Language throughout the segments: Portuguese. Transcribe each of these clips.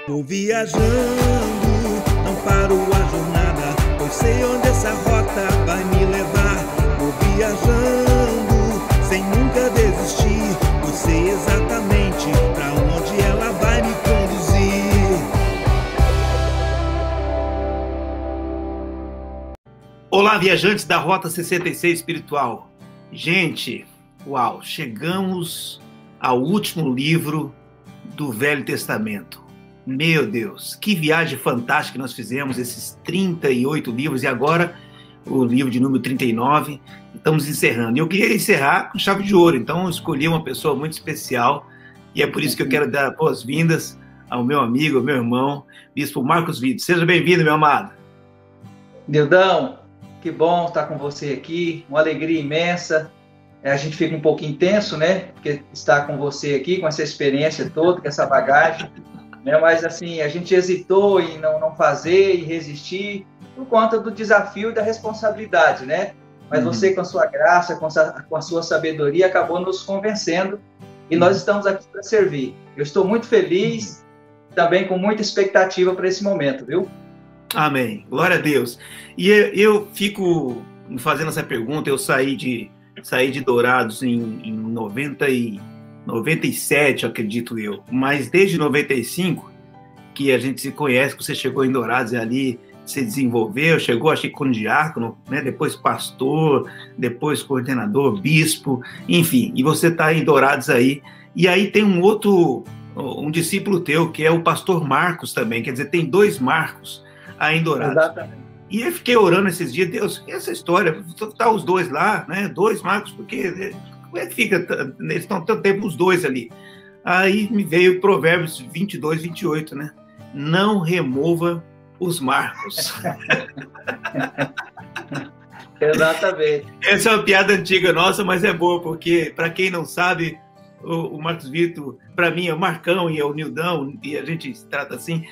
Vou viajando, não paro a jornada, pois sei onde essa rota vai me levar. Vou viajando, sem nunca desistir, pois sei exatamente pra onde ela vai me conduzir. Olá, viajantes da Rota 66 Espiritual. Gente, uau, chegamos ao último livro do Velho Testamento. Meu Deus, que viagem fantástica que nós fizemos, esses 38 livros, e agora o livro de número 39, estamos encerrando. E eu queria encerrar com chave de ouro, então eu escolhi uma pessoa muito especial, e é por isso que eu quero dar boas-vindas ao meu amigo, ao meu irmão, Bispo Marcos Vitor. Seja bem-vindo, meu amado. Nildão, que bom estar com você aqui, uma alegria imensa. A gente fica um pouquinho tenso, né? Porque estar com você aqui, com essa experiência toda, com essa bagagem, né? Mas assim, a gente hesitou em não fazer e resistir por conta do desafio e da responsabilidade, né? Mas você, com a sua graça, com a sua sabedoria, acabou nos convencendo e nós estamos aqui para servir. Eu estou muito feliz, também com muita expectativa para esse momento, viu? Amém. Glória a Deus. E eu fico fazendo essa pergunta, eu saí de Dourados em 97, acredito eu. Mas desde 95, que a gente se conhece, que você chegou em Dourados e ali se desenvolveu, chegou, acho que como diácono, né? Depois pastor, depois coordenador, bispo, enfim. E você está em Dourados aí. E aí tem um discípulo teu, que é o pastor Marcos também. Quer dizer, tem dois Marcos aí em Dourados. Exatamente. E eu fiquei orando esses dias, Deus, essa história, tá os dois lá, né? Dois Marcos, porque como é que fica? Eles estão tanto tempo os dois ali. Aí me veio Provérbios 22, 28, né? Não remova os Marcos. Exatamente. Essa é uma piada antiga nossa, mas é boa, porque, para quem não sabe, o Marcos Vitor, para mim, é o Marcão e é o Nildão, e a gente se trata assim.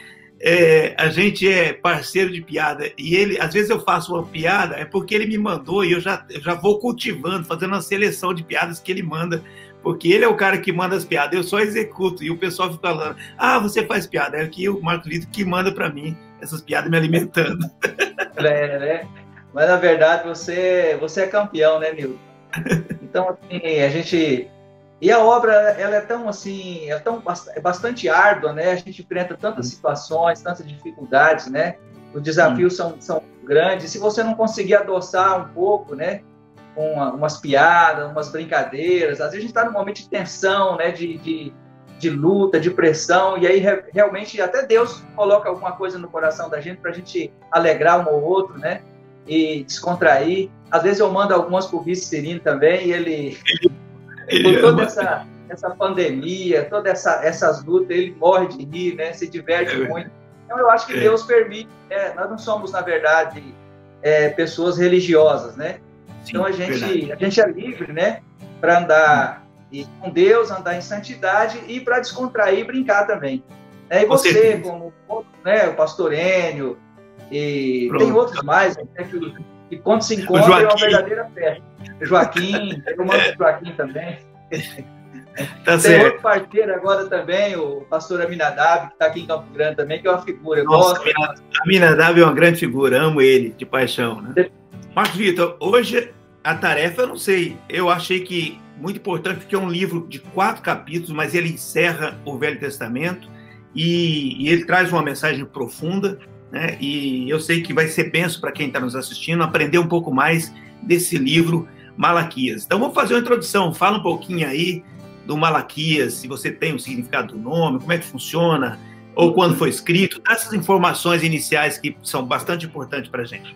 A gente é parceiro de piada, e ele, às vezes eu faço uma piada, é porque ele me mandou, e eu já vou cultivando, fazendo uma seleção de piadas que ele manda, porque ele é o cara que manda as piadas, eu só executo, e o pessoal fica falando, você faz piada, é aqui o Marcos Vitor que manda para mim essas piadas me alimentando. Né? Mas na verdade você é campeão, né, Nilton? Então, assim, a gente... E a obra, ela é tão assim, é bastante árdua, né? A gente enfrenta tantas situações, tantas dificuldades, né? Os desafios são grandes. Se você não conseguir adoçar um pouco, né? Com umas piadas, umas brincadeiras, às vezes a gente está num momento de tensão, né? De luta, de pressão, e aí realmente até Deus coloca alguma coisa no coração da gente para a gente alegrar um ou outro, né? E descontrair. Às vezes eu mando algumas pro Vice Serino também, e ele por toda essa pandemia, todas essas lutas, ele morre de rir, né? Se diverte muito. Então, eu acho que Deus permite, né? Nós não somos, na verdade, pessoas religiosas, né? Sim, então, a gente é livre, né? Para andar com Deus, andar em santidade e para descontrair e brincar também. E você, como né, o pastor Enio, e tem outros mais, né, que quando se encontra é uma verdadeira festa. Joaquim, eu mando o Joaquim também. Tá Tem outro parceiro agora também, o pastor Aminadab, que está aqui em Campo Grande também, que é uma figura. Nossa, Aminadab é uma grande figura, amo ele, de paixão, né? Marcos Vitor, hoje a tarefa, eu não sei, eu achei que muito importante, porque é um livro de 4 capítulos, mas ele encerra o Velho Testamento e ele traz uma mensagem profunda, né? E eu sei que vai ser bênção para quem está nos assistindo, aprender um pouco mais desse livro Malaquias. Então vamos fazer uma introdução, fala um pouquinho aí do Malaquias, se você tem o significado do nome, como é que funciona, ou quando foi escrito, essas informações iniciais que são bastante importantes para a gente.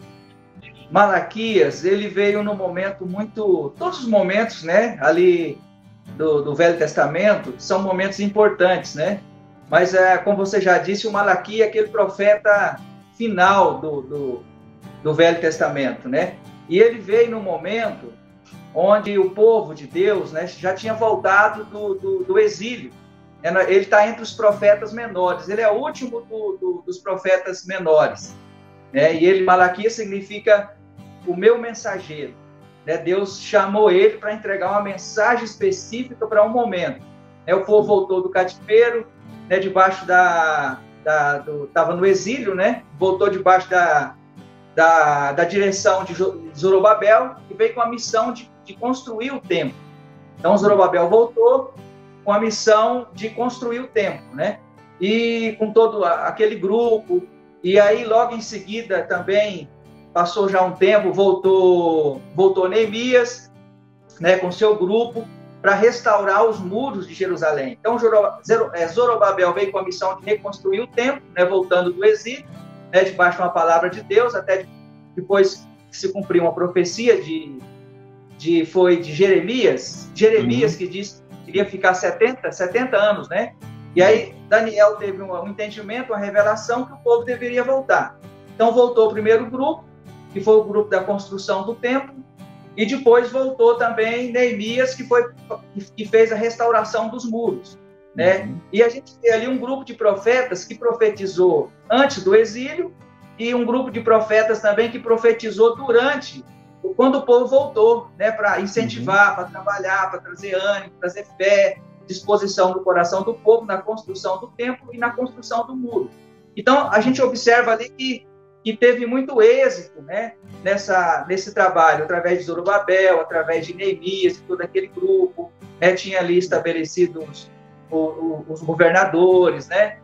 Malaquias, ele veio num momento todos os momentos, né, ali do Velho Testamento são momentos importantes, né, mas como você já disse, o Malaquias é aquele profeta final do Velho Testamento, né, e ele veio num momento onde o povo de Deus, né, já tinha voltado do exílio. Ele está entre os profetas menores, ele é o último dos profetas menores, né? E Malaquias significa o meu mensageiro, né? Deus chamou ele para entregar uma mensagem específica para um momento. O povo voltou do cativeiro, né, debaixo estava no exílio, né, voltou debaixo da direção de Zorobabel e veio com a missão de construir o templo. Então, Zorobabel voltou com a missão de construir o templo, né? E com todo aquele grupo, e aí logo em seguida também, passou já um tempo, voltou Neemias, né, com seu grupo, para restaurar os muros de Jerusalém. Então, Zorobabel veio com a missão de reconstruir o templo, né, voltando do exílio, né, debaixo de uma palavra de Deus, até depois que se cumpriu uma profecia foi de Jeremias, que disse que iria ficar 70 anos, né? E aí Daniel teve um entendimento, uma revelação que o povo deveria voltar. Então voltou o primeiro grupo, que foi o grupo da construção do templo, e depois voltou também Neemias, que fez a restauração dos muros, né? E a gente tem ali um grupo de profetas que profetizou antes do exílio e um grupo de profetas também que profetizou quando o povo voltou, né, para incentivar, para trabalhar, para trazer ânimo, trazer fé, disposição do coração do povo na construção do templo e na construção do muro. Então, a gente observa ali que teve muito êxito, né, nesse trabalho, através de Zorobabel, através de Neemias, todo aquele grupo, né, tinha ali estabelecidos os governadores, né,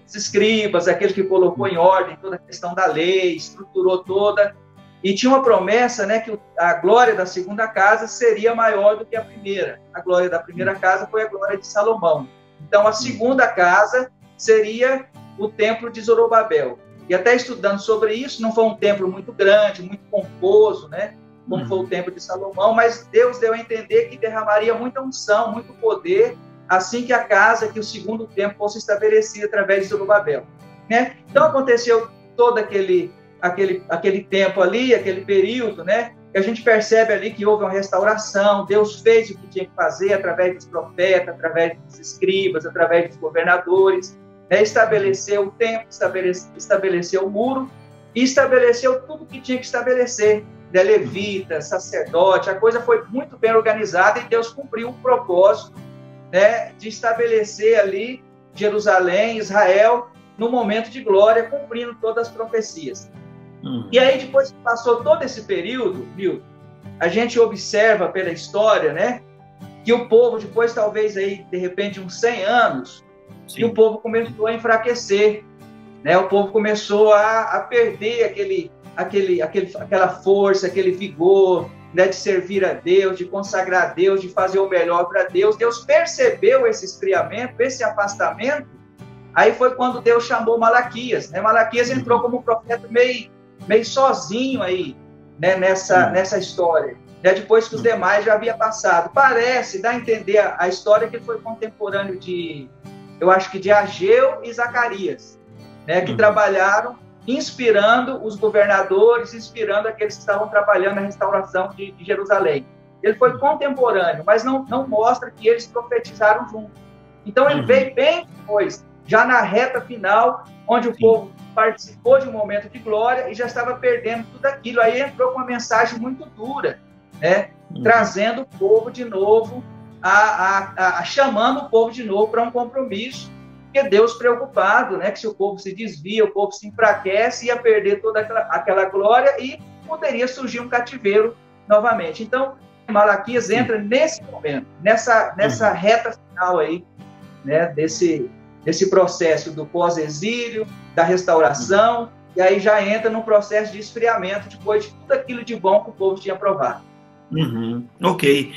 os escribas, aquele que colocou em ordem toda a questão da lei, estruturou toda. E tinha uma promessa, né, que a glória da segunda casa seria maior do que a primeira. A glória da primeira casa foi a glória de Salomão. Então, a segunda casa seria o templo de Zorobabel. E até estudando sobre isso, não foi um templo muito grande, muito pomposo, né, como foi o templo de Salomão, mas Deus deu a entender que derramaria muita unção, muito poder, assim que que o segundo templo fosse estabelecido através de Zorobabel, né? Então, aconteceu todo aquele tempo ali, aquele período, né? Que a gente percebe ali que houve uma restauração, Deus fez o que tinha que fazer através dos profetas, através dos escribas, através dos governadores, né? Estabeleceu o templo, estabeleceu o muro e estabeleceu tudo o que tinha que estabelecer, né? Levita, sacerdote, a coisa foi muito bem organizada e Deus cumpriu o propósito, né, de estabelecer ali Jerusalém, Israel, no momento de glória, cumprindo todas as profecias. E aí, depois que passou todo esse período, viu, a gente observa pela história, né, que o povo, depois talvez aí, de repente, uns 100 anos, que o povo começou a enfraquecer, né, o povo começou a perder aquela força, aquele vigor, né, de servir a Deus, de consagrar a Deus, de fazer o melhor para Deus. Deus percebeu esse esfriamento, esse afastamento. Aí foi quando Deus chamou Malaquias, né? Malaquias entrou como profeta meio sozinho aí, né, nessa história, né? Depois que os demais já haviam passado. Dá a entender a história que ele foi contemporâneo eu acho que de Ageu e Zacarias, né, que trabalharam inspirando os governadores, inspirando aqueles que estavam trabalhando na restauração de Jerusalém. Ele foi contemporâneo, mas não mostra que eles profetizaram juntos. Então ele veio bem depois, já na reta final, onde o povo participou de um momento de glória e já estava perdendo tudo aquilo. Aí entrou com uma mensagem muito dura, né? Trazendo o povo de novo, chamando o povo de novo para um compromisso, porque Deus preocupado, né, que se o povo se desvia, o povo se enfraquece, ia perder toda aquela glória e poderia surgir um cativeiro novamente. Então, Malaquias entra nesse momento, nessa reta final aí, né, desse processo do pós-exílio, da restauração, e aí já entra num processo de esfriamento depois de tudo aquilo de bom que o povo tinha provado. Ok.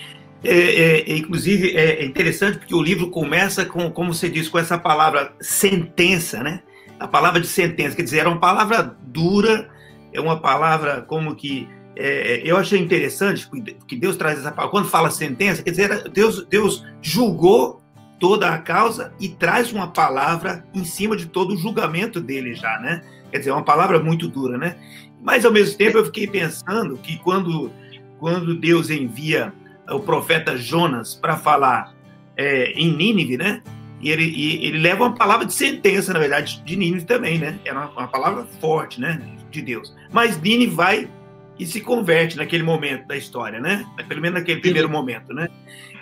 Inclusive, é interessante porque o livro começa com, como você disse, com essa palavra sentença, né? A palavra de sentença, quer dizer, era uma palavra dura, é uma palavra como que... eu achei interessante que Deus traz essa palavra. Quando fala sentença, quer dizer, Deus julgou toda a causa e traz uma palavra em cima de todo o julgamento dele já, né? Quer dizer, é uma palavra muito dura, né? Mas, ao mesmo tempo, eu fiquei pensando que quando Deus envia o profeta Jonas para falar em Nínive, né? E ele leva uma palavra de sentença, na verdade, de Nínive também, né? Era uma palavra forte, né? De Deus. Mas Nínive vai e se converte naquele momento da história, né? Pelo menos naquele primeiro momento, né?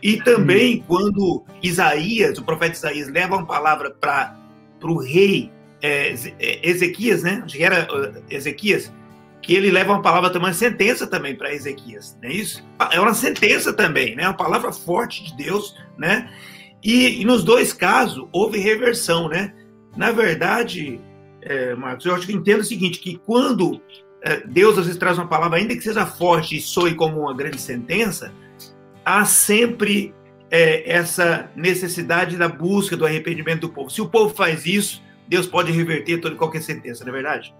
E também quando Isaías, o profeta Isaías, leva uma palavra para o rei Ezequias, né? Acho que era Ezequias, que ele leva uma palavra também, uma sentença também para Ezequias, não é isso? É uma sentença também, né? Uma palavra forte de Deus, né? E nos dois casos houve reversão, né? Na verdade, Marcos, eu acho que entendo o seguinte, que quando Deus às vezes traz uma palavra, ainda que seja forte e soe como uma grande sentença, há sempre essa necessidade da busca do arrependimento do povo. Se o povo faz isso, Deus pode reverter toda e qualquer sentença, não é verdade?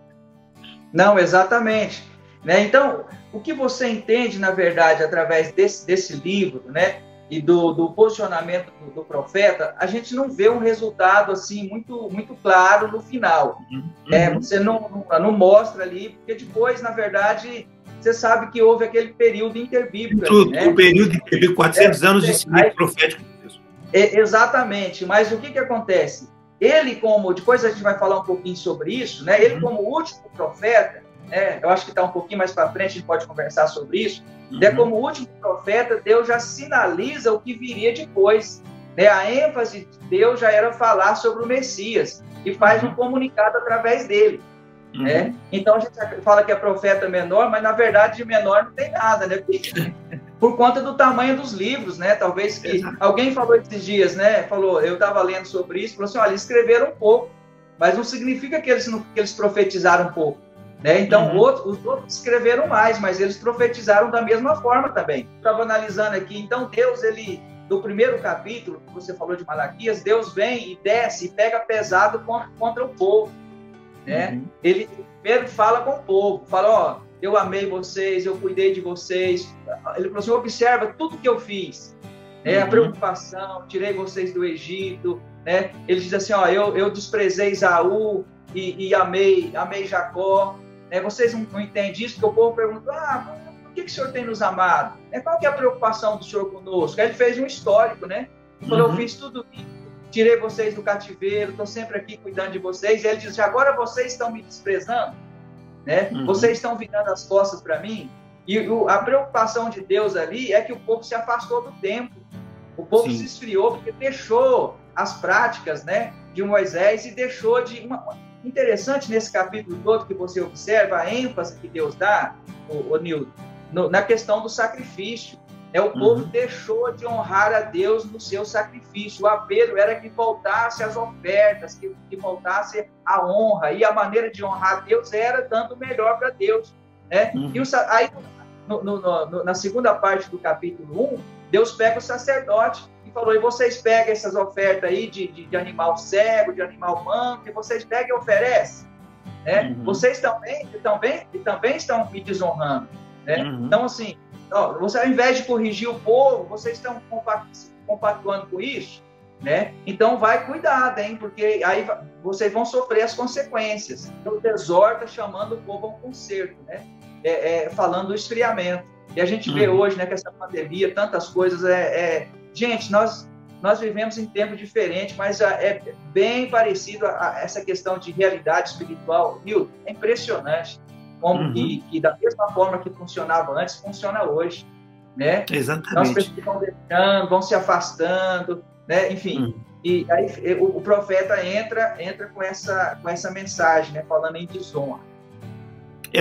Não, exatamente. Né? Então, o que você entende, na verdade, através desse livro, né, e do posicionamento do profeta, a gente não vê um resultado assim muito, muito claro no final. Você não mostra ali, porque depois, na verdade, você sabe que houve aquele período interbíblico. O período interbíblico, 400 anos de silêncio profético. Exatamente, mas o que acontece? Ele depois a gente vai falar um pouquinho sobre isso, né? Ele como último profeta, eu acho que está um pouquinho mais para frente, a gente pode conversar sobre isso, como último profeta, Deus já sinaliza o que viria depois, né? A ênfase de Deus já era falar sobre o Messias, e faz um comunicado através dele. Né? Então a gente fala que é profeta menor, mas na verdade de menor não tem nada, né? Por conta do tamanho dos livros, né? Talvez que alguém falou esses dias, né? Eu estava lendo sobre isso, falou assim, olha, eles escreveram um pouco, mas não significa que eles profetizaram um pouco, né? Então os outros escreveram mais, mas eles profetizaram da mesma forma também. Estava analisando aqui, então Deus, do primeiro capítulo que você falou de Malaquias, Deus vem e desce e pega pesado contra o povo. Né? Ele primeiro fala com o povo, fala, ó, eu amei vocês, eu cuidei de vocês. Ele falou assim, observa tudo que eu fiz, né? A preocupação, tirei vocês do Egito, né? Ele diz assim, ó, eu desprezei Esaú e amei Jacó, né? Vocês não entendem isso, porque o povo perguntou, por que o Senhor tem nos amado? Qual que é a preocupação do Senhor conosco? Aí ele fez um histórico, né? Ele falou, eu fiz tudo isso, tirei vocês do cativeiro, estou sempre aqui cuidando de vocês. E ele diz, agora vocês estão me desprezando, né? Vocês estão virando as costas para mim. E a preocupação de Deus ali é que o povo se afastou do templo. O povo se esfriou porque deixou as práticas, né, de Moisés e deixou de... Interessante nesse capítulo todo que você observa a ênfase que Deus dá, Nilton, na questão do sacrifício. O povo deixou de honrar a Deus no seu sacrifício. O apelo era que voltasse as ofertas, que voltasse a honra. E a maneira de honrar a Deus era dando o melhor para Deus. Né? E aí, na segunda parte do capítulo 1, Deus pega o sacerdote e falou, e vocês pegam essas ofertas aí de animal cego, de animal manco, e vocês pegam e oferecem. Né? Vocês também estão me desonrando. Né? Então, assim... você, ao invés de corrigir o povo, vocês estão compactuando com isso, né? Então vai cuidado, hein? Porque aí vocês vão sofrer as consequências. Deus exorta chamando o povo a um conserto, né? Falando do esfriamento. E a gente vê hoje, né, que essa pandemia, tantas coisas, gente, nós vivemos em tempo diferente, mas é bem parecido a essa questão de realidade espiritual. Nilton, é impressionante. Como que da mesma forma que funcionava antes, funciona hoje, né? Exatamente. Então, as pessoas vão deixando, vão se afastando, né? Enfim, e aí o profeta entra com essa mensagem, né? Falando em desonra.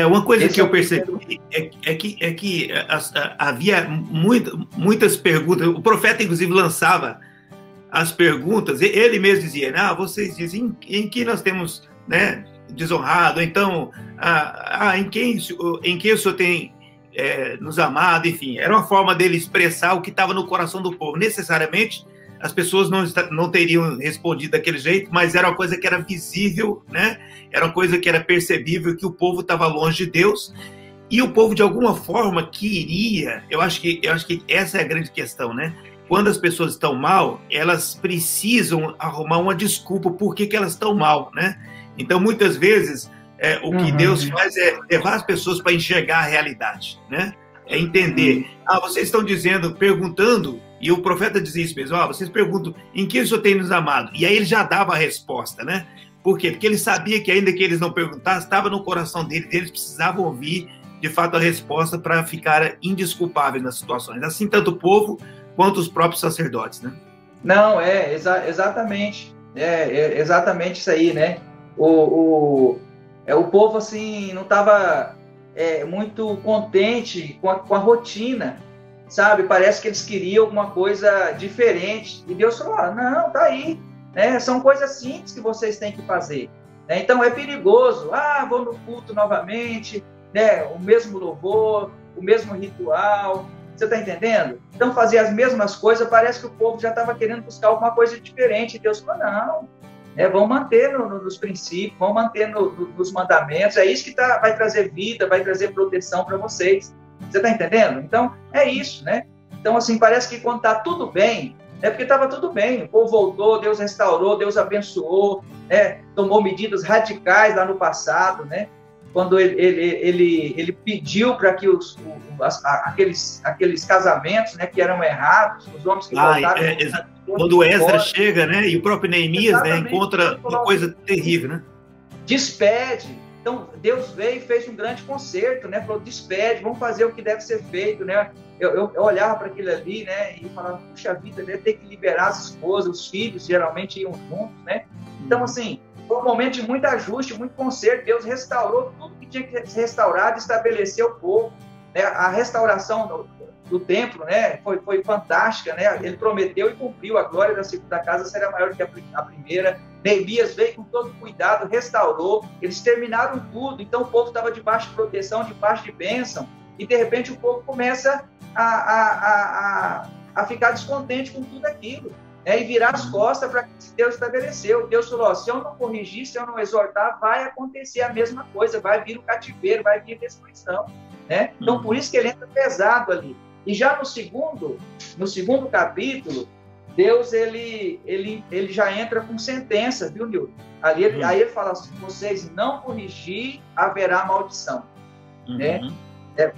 Uma coisa que eu percebi é que havia muitas perguntas. O profeta, inclusive, lançava as perguntas. Ele mesmo dizia, vocês dizem em que nós temos, né, desonrado, então em quem o Senhor tem nos amado, enfim, era uma forma dele expressar o que estava no coração do povo. Necessariamente as pessoas não teriam respondido daquele jeito, mas era uma coisa que era visível, né? Era uma coisa que era percebível, que o povo estava longe de Deus, e o povo de alguma forma queria, eu acho que essa é a grande questão, né? Quando as pessoas estão mal, elas precisam arrumar uma desculpa por que elas estão mal, né? Então, muitas vezes, o que Deus faz é levar as pessoas para enxergar a realidade, né? É entender. Vocês estão perguntando, e o profeta dizia isso mesmo, vocês perguntam em que o Senhor tem nos amado? E aí ele já dava a resposta, né? Por quê? Porque ele sabia que ainda que eles não perguntassem, estava no coração deles, eles precisavam ouvir, de fato, a resposta para ficar indesculpáveis nas situações. Assim, tanto o povo quanto os próprios sacerdotes, né? Não, exatamente. Exatamente isso aí, né? O povo, assim, não estava muito contente com a rotina, sabe? Parece que eles queriam alguma coisa diferente. E Deus falou, não, tá aí, né? São coisas simples que vocês têm que fazer. Né? Então, é perigoso. Vou no culto novamente, né? O mesmo louvor, o mesmo ritual. Você está entendendo? Então, fazer as mesmas coisas, parece que o povo já estava querendo buscar alguma coisa diferente. E Deus falou, não, vão manter nos princípios, vão manter nos mandamentos. É isso que vai trazer vida, vai trazer proteção para vocês. Você está entendendo? Então, é isso, né? Então, assim, parece que quando está tudo bem, é porque estava tudo bem. O povo voltou, Deus restaurou, Deus abençoou, né? Tomou medidas radicais lá no passado, né? Quando ele pediu para que aqueles casamentos, né, que eram errados, os homens que voltaram... Quando o Esdras chega, né, e o próprio Neemias, né, encontra uma coisa terrível, né? Despede. Então, Deus veio e fez um grande concerto, né? Falou, despede, vamos fazer o que deve ser feito, né? Eu olhava para aquilo ali, né, e falava, puxa vida, né, ter que liberar as esposas, os filhos, geralmente iam juntos, né? Então, assim, foi um momento de muito ajuste, muito conserto. Deus restaurou tudo que tinha que ser restaurado, estabeleceu o povo, né? A restauração do templo, né? Foi fantástica, né? Ele prometeu e cumpriu. A glória da segunda casa será maior que a primeira. Neemias veio com todo cuidado, restaurou. Eles terminaram tudo. Então o povo estava debaixo de proteção, debaixo de bênção. E de repente o povo começa a ficar descontente com tudo aquilo. E virar as costas para que Deus estabeleceu. Deus falou, se eu não corrigir, se eu não exortar, vai acontecer a mesma coisa, vai vir o cativeiro, vai vir a destruição. Né? Então, por isso que ele entra pesado ali. E já no segundo capítulo, Deus ele já entra com sentença, viu, Nilton? Aí ele fala assim, vocês não corrigir, haverá maldição. Né?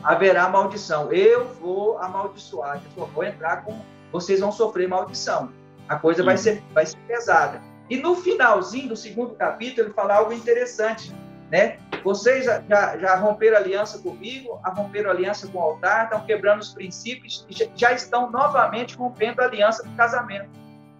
Haverá maldição. Eu vou amaldiçoar, eu vou entrar com... Vocês vão sofrer maldição. A coisa vai ser pesada. E no finalzinho do segundo capítulo, ele fala algo interessante, né? Vocês já romperam aliança comigo, romperam aliança com o altar, estão quebrando os princípios, e já estão novamente rompendo a aliança do casamento.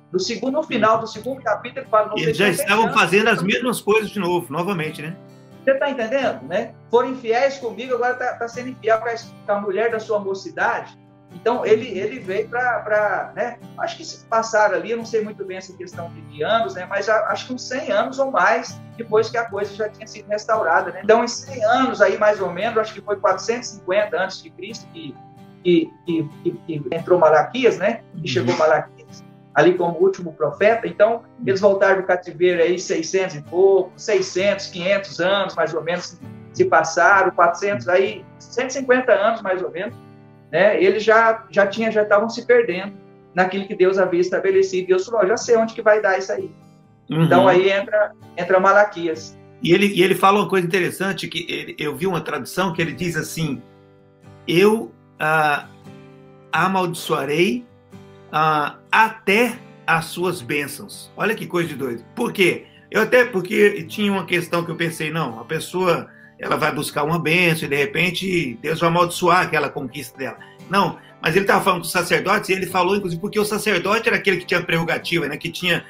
No final do segundo capítulo, ele fala... Eles já estavam fazendo as mesmas coisas de novo, novamente, né? Você está entendendo, né? Foram infiéis comigo, agora está sendo infiel com a mulher da sua mocidade. Então, ele veio para, né? Acho que se passaram ali, eu não sei muito bem essa questão de anos, né? Mas acho que uns 100 anos ou mais, depois que a coisa já tinha sido restaurada, né? Então, em 100 anos aí, mais ou menos, acho que foi 450 antes de Cristo que entrou Malaquias, né? E chegou Malaquias ali como último profeta. Então, eles voltaram do cativeiro aí 600 e pouco, 600, 500 anos, mais ou menos, se passaram, 400, aí 150 anos, mais ou menos. Né, eles já estavam se perdendo naquilo que Deus havia estabelecido. Deus falou, já sei onde que vai dar isso aí. Então aí entra Malaquias. E ele fala uma coisa interessante, que eu vi uma tradução que ele diz assim, eu amaldiçoarei até as suas bênçãos. Olha que coisa de doido. Por quê? Porque tinha uma questão que eu pensei, não, a pessoa... ela vai buscar uma bênção e, de repente, Deus vai amaldiçoar aquela conquista dela. Não, mas ele estava falando com os sacerdotes e ele falou, inclusive, porque o sacerdote era aquele que tinha prerrogativa, né, que tinha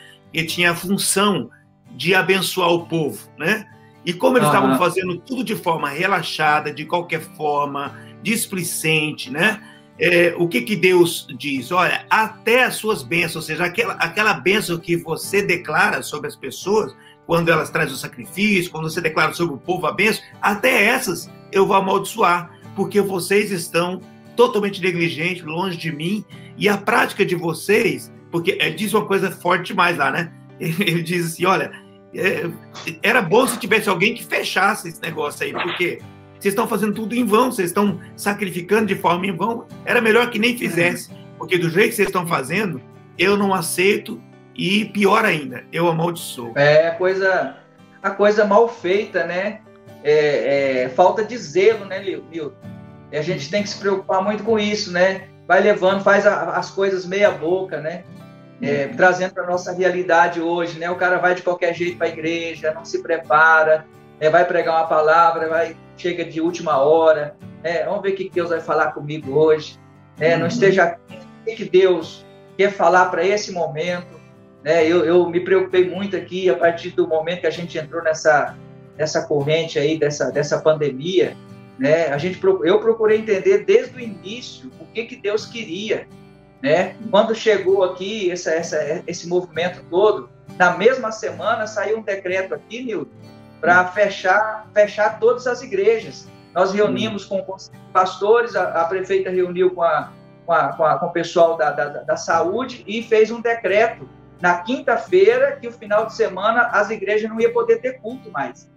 a função de abençoar o povo, né? E como eles estavam fazendo tudo de forma relaxada, de qualquer forma, displicente, né? O que Deus diz? Olha, até as suas bênçãos, ou seja, aquela bênção que você declara sobre as pessoas, quando elas trazem o sacrifício, quando você declara sobre o povo a bênção, até essas eu vou amaldiçoar, porque vocês estão totalmente negligentes, longe de mim, e a prática de vocês, porque ele diz uma coisa forte demais lá, né? Ele diz assim, olha, era bom se tivesse alguém que fechasse esse negócio aí, porque vocês estão fazendo tudo em vão, vocês estão sacrificando de forma em vão, era melhor que nem fizesse, porque do jeito que vocês estão fazendo, eu não aceito. E pior ainda, eu amaldiçoo. A coisa mal feita, né? Falta de zelo, né, Milton? A gente tem que se preocupar muito com isso, né? Vai levando, faz as coisas meia boca, né? Trazendo para a nossa realidade hoje, né? O cara vai de qualquer jeito para a igreja, não se prepara, vai pregar uma palavra, chega de última hora, vamos ver o que Deus vai falar comigo hoje, não esteja atento. que Deus quer falar para esse momento, né? Eu me preocupei muito aqui a partir do momento que a gente entrou nessa corrente aí, dessa pandemia, né? Eu procurei entender desde o início o que Deus queria, né? Quando chegou aqui esse movimento todo, na mesma semana saiu um decreto aqui, Nilton, para fechar todas as igrejas. Nós reunimos com os pastores, a prefeita reuniu com o pessoal da saúde e fez um decreto na quinta-feira que o final de semana as igrejas não iam poder ter culto mais,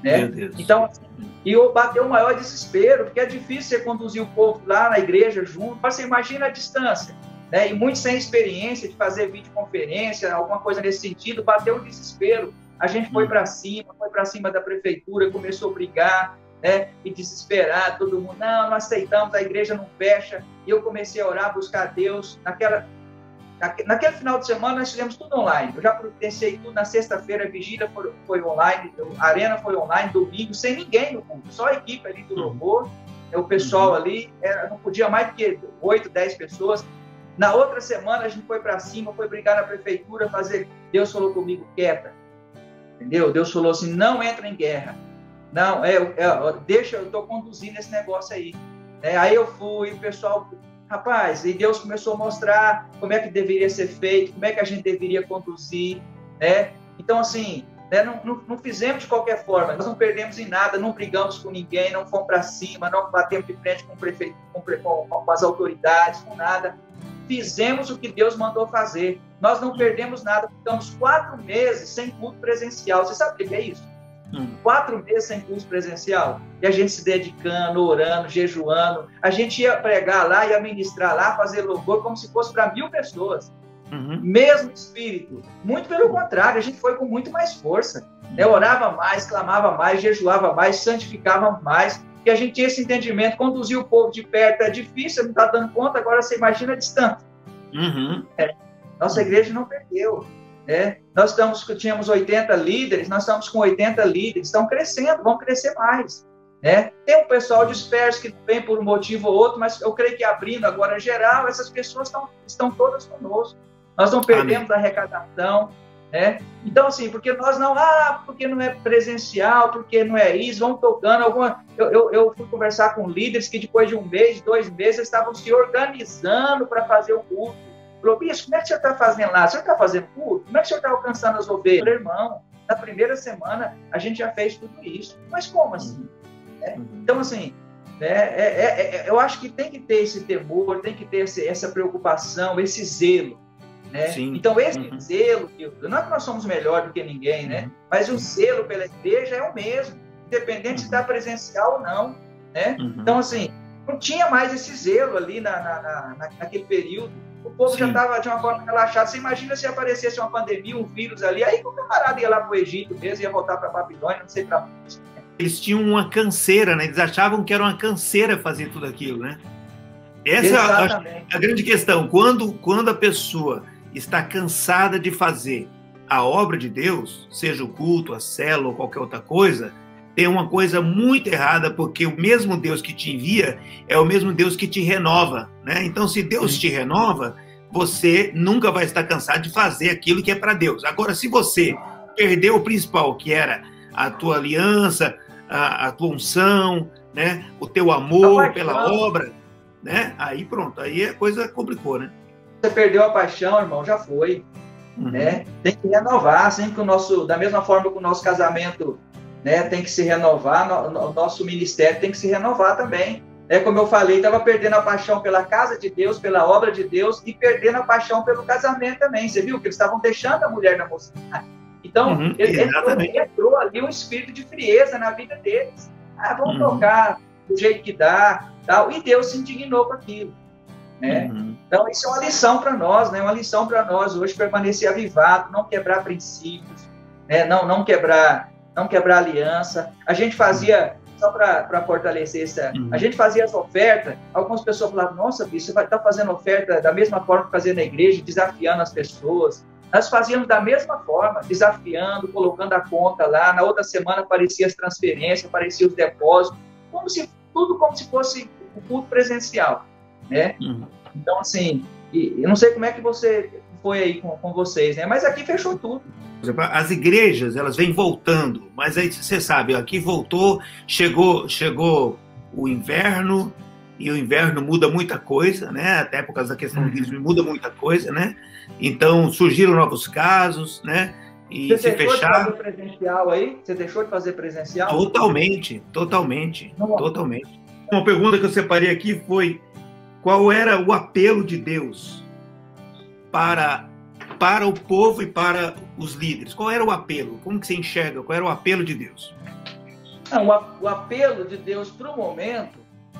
né? Então, assim, e bateu o maior desespero, porque é difícil você conduzir o povo lá na igreja junto. Você imagina a distância, né? E muitos sem experiência de fazer videoconferência, alguma coisa nesse sentido, bateu o desespero. A gente foi para cima da prefeitura, começou a brigar, né? E desesperar todo mundo. Não aceitamos, a igreja não fecha. E eu comecei a orar, buscar a Deus. Naquele final de semana, nós fizemos tudo online. Eu já providenciei tudo. Na sexta-feira, a vigília foi online, a arena foi online, domingo, sem ninguém no culto, só a equipe ali do louvor, o pessoal ali, não podia mais do que 8, 10 pessoas. Na outra semana, a gente foi para cima, foi brigar na prefeitura, Deus falou comigo, quieta, entendeu? Deus falou assim, não entra em guerra. Não, deixa, eu estou conduzindo esse negócio aí. Aí eu fui, o pessoal... Rapaz, e Deus começou a mostrar como é que deveria ser feito, como é que a gente deveria conduzir, né? Então, assim, né, não fizemos de qualquer forma, nós não perdemos em nada, não brigamos com ninguém, não fomos para cima, não batemos de frente com o prefeito, com as autoridades, com nada. Fizemos o que Deus mandou fazer. Nós não perdemos nada, ficamos 4 meses sem culto presencial. Você sabe o que é isso? 4 meses sem curso presencial, e a gente se dedicando, orando, jejuando, a gente ia pregar lá, ia ministrar lá, fazer louvor como se fosse para 1000 pessoas, mesmo espírito, muito pelo contrário, a gente foi com muito mais força, né? Orava mais, clamava mais, jejuava mais, santificava mais, porque a gente tinha esse entendimento, conduzir o povo de perto é difícil, não está dando conta, agora você imagina a distância. Nossa igreja não perdeu. Nós tínhamos 80 líderes, nós estamos com 80 líderes, estão crescendo, vão crescer mais, né? Tem um pessoal disperso que vem por um motivo ou outro, mas eu creio que abrindo agora geral, essas pessoas estão todas conosco. Nós não perdemos a arrecadação, né? Então, assim, porque nós não, porque não é presencial, porque não é isso, vão tocando alguma... Eu fui conversar com líderes que depois de 1 mês, 2 meses, estavam se organizando para fazer o culto. Falou, bicho, como é que o senhor está fazendo lá? O senhor está fazendo culto? Como é que o senhor está alcançando as ovelhas? Falei, irmão, na primeira semana a gente já fez tudo isso. Mas como assim? Então, assim, eu acho que tem que ter esse temor, tem que ter essa preocupação, esse zelo, né? Então, esse zelo, não é que nós somos melhores do que ninguém, né? Mas o zelo pela igreja é o mesmo, independente se está presencial ou não, né? Então, assim, não tinha mais esse zelo ali naquele período. O povo já estava de uma forma relaxada. Você imagina se aparecesse uma pandemia, um vírus ali, aí o camarada ia lá para o Egito mesmo, ia voltar para a Babilônia, não sei para onde. Eles tinham uma canseira, né? Eles achavam que era uma canseira fazer tudo aquilo, né? Essa é a grande questão. Quando a pessoa está cansada de fazer a obra de Deus, seja o culto, a célula ou qualquer outra coisa, tem uma coisa muito errada, porque o mesmo Deus que te envia é o mesmo Deus que te renova, né? Então, se Deus te renova, você nunca vai estar cansado de fazer aquilo que é para Deus. Agora, se você perdeu o principal, que era a tua aliança, a tua unção, né? O teu amor pela obra, né? Aí pronto, aí a coisa complicou, né? Você perdeu a paixão, irmão, já foi, né? Tem que renovar, assim, da mesma forma que o nosso casamento, né, tem que se renovar, o nosso ministério tem que se renovar também. Como eu falei, estava perdendo a paixão pela casa de Deus, pela obra de Deus, e perdendo a paixão pelo casamento também. Você viu que eles estavam deixando a mulher na mocidade. Então, entrou ali um espírito de frieza na vida deles. Vamos tocar do jeito que dá, tal. E Deus se indignou com aquilo, né? Então, isso é uma lição para nós, né? Uma lição para nós hoje, permanecer avivado, não quebrar princípios, né? Não quebrar aliança. A gente fazia, só para fortalecer essa, a gente fazia as ofertas, algumas pessoas falavam, nossa, bicho, você vai estar fazendo oferta da mesma forma que fazia na igreja, desafiando as pessoas. Nós fazíamos da mesma forma, desafiando, colocando a conta lá, na outra semana aparecia as transferências, aparecia os depósitos, tudo como se fosse o culto presencial, né? Então, assim, eu não sei como é que você foi aí com vocês, né? Mas aqui fechou tudo. Por exemplo, as igrejas, elas vêm voltando, mas aí você sabe, aqui voltou, chegou o inverno, e o inverno muda muita coisa, né? Até por causa da questão do vírus, muda muita coisa, né? Então, surgiram novos casos, né? E você se deixou fechar... de fazer presencial aí? Você deixou de fazer presencial? Totalmente. Uma pergunta que eu separei aqui foi: qual era o apelo de Deus para o povo e para os líderes? Qual era o apelo? Como que você enxerga? Qual era o apelo de Deus? Não, o apelo de Deus para o momento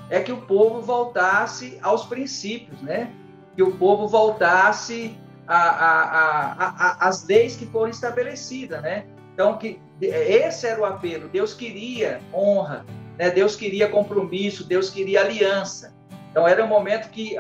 é que o povo voltasse aos princípios, né? Que o povo voltasse às leis que foram estabelecidas, né? Então, esse era o apelo. Deus queria honra, né? Deus queria compromisso, Deus queria aliança. Então, era um momento que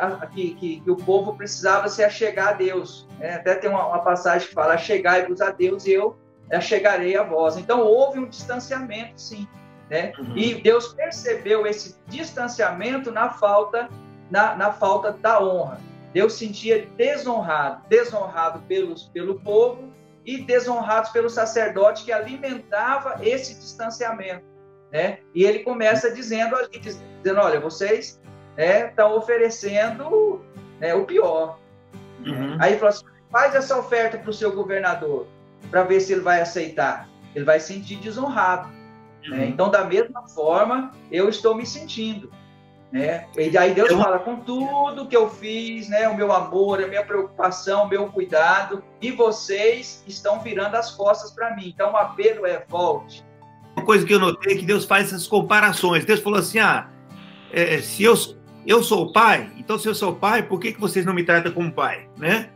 o povo precisava se achegar a Deus, né? Até tem uma passagem que fala: chegai-vos a Deus e eu chegarei a vós. Então, houve um distanciamento, sim, né? E Deus percebeu esse distanciamento na falta da honra. Deus sentia desonrado pelo povo e desonrados pelo sacerdote que alimentava esse distanciamento, né? E ele começa dizendo: olha, vocês estão oferecendo o pior. Aí ele falou assim: faz essa oferta para o seu governador, para ver se ele vai aceitar. Ele vai se sentir desonrado. Né? Então, da mesma forma, eu estou me sentindo. Né? E aí Deus fala: com tudo que eu fiz, né, o meu amor, a minha preocupação, o meu cuidado, e vocês estão virando as costas para mim. Então, o apelo é: volte. Uma coisa que eu notei é que Deus faz essas comparações. Deus falou assim: se eu sou o pai, então se eu sou o pai, por que vocês não me tratam como pai? Né?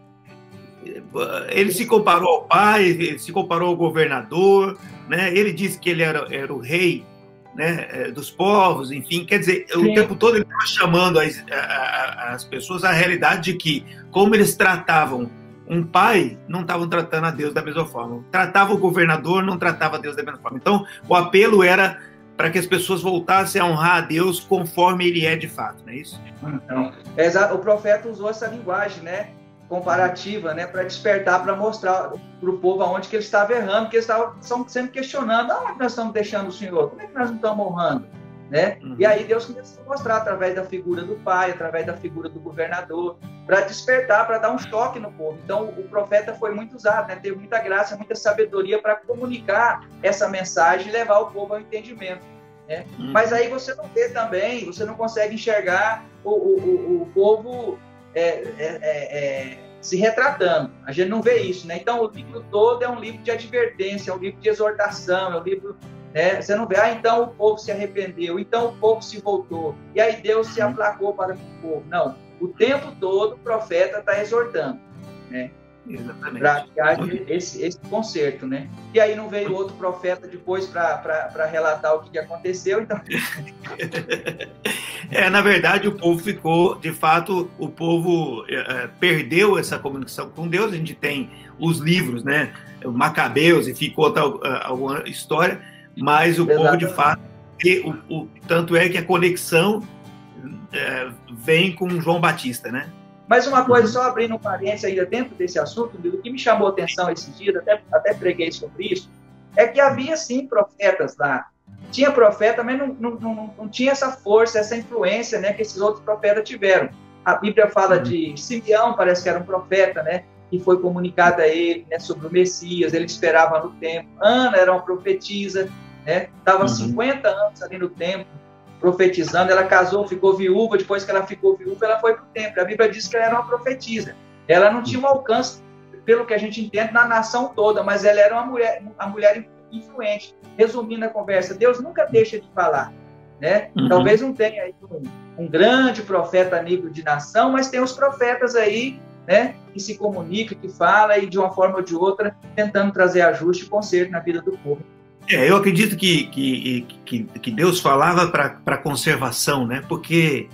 Ele se comparou ao pai, ele se comparou ao governador, né? Ele disse que ele era o rei, né, dos povos, enfim. Quer dizer, sim, o tempo todo ele estava chamando as pessoas à realidade de que, como eles tratavam um pai, não estavam tratando a Deus da mesma forma. Tratavam o governador, não tratava a Deus da mesma forma. Então, o apelo era para que as pessoas voltassem a honrar a Deus conforme ele é de fato, não é isso? Então, o profeta usou essa linguagem, né, comparativa, né, para despertar, para mostrar para o povo aonde que ele estava errando, porque eles estavam sempre questionando: aonde nós estamos deixando o Senhor? Como é que nós não estamos honrando? Né? E aí Deus começou a mostrar através da figura do pai, através da figura do governador, para despertar, para dar um choque no povo. Então, o profeta foi muito usado, né? Teve muita graça, muita sabedoria para comunicar essa mensagem e levar o povo ao entendimento. Né? Mas aí você não vê também, você não consegue enxergar o povo se retratando. A gente não vê isso, né? Então, o livro todo é um livro de advertência, é um livro de exortação, é um livro... Você não vê: então o povo se arrependeu, então o povo se voltou, e aí Deus se aplacou para o povo. Não, o tempo todo o profeta está exortando, né? Para que haja esse conserto, né? E aí não veio outro profeta depois para relatar o que aconteceu, então... Na verdade, o povo ficou, de fato, o povo perdeu essa comunicação com Deus. A gente tem os livros, né? Macabeus, e ficou alguma história, mas o povo, de fato, tanto é que a conexão vem com João Batista, né? Mas uma coisa, só abrindo um parênteses ainda dentro desse assunto, o que me chamou a atenção esses dias, até preguei sobre isso, é que havia sim profetas lá. Tinha profeta, mas não tinha essa força, essa influência, né, que esses outros profetas tiveram. A Bíblia fala de Simeão, parece que era um profeta, né, que foi comunicado a ele, né, sobre o Messias, ele esperava no templo. Ana era uma profetisa, né, estava 50 anos ali no templo, profetizando. Ela casou, ficou viúva. Depois que ela ficou viúva, ela foi para o templo. A Bíblia diz que ela era uma profetisa. Ela não tinha um alcance, pelo que a gente entende, na nação toda, mas ela era uma mulher influente. Resumindo a conversa, Deus nunca deixa de falar, né? Talvez não tenha aí um grande profeta amigo de nação, mas tem os profetas aí, né, que se comunicam, que falam, e de uma forma ou de outra tentando trazer ajuste e conserto na vida do povo. Eu acredito que Deus falava para conservação, né? Porque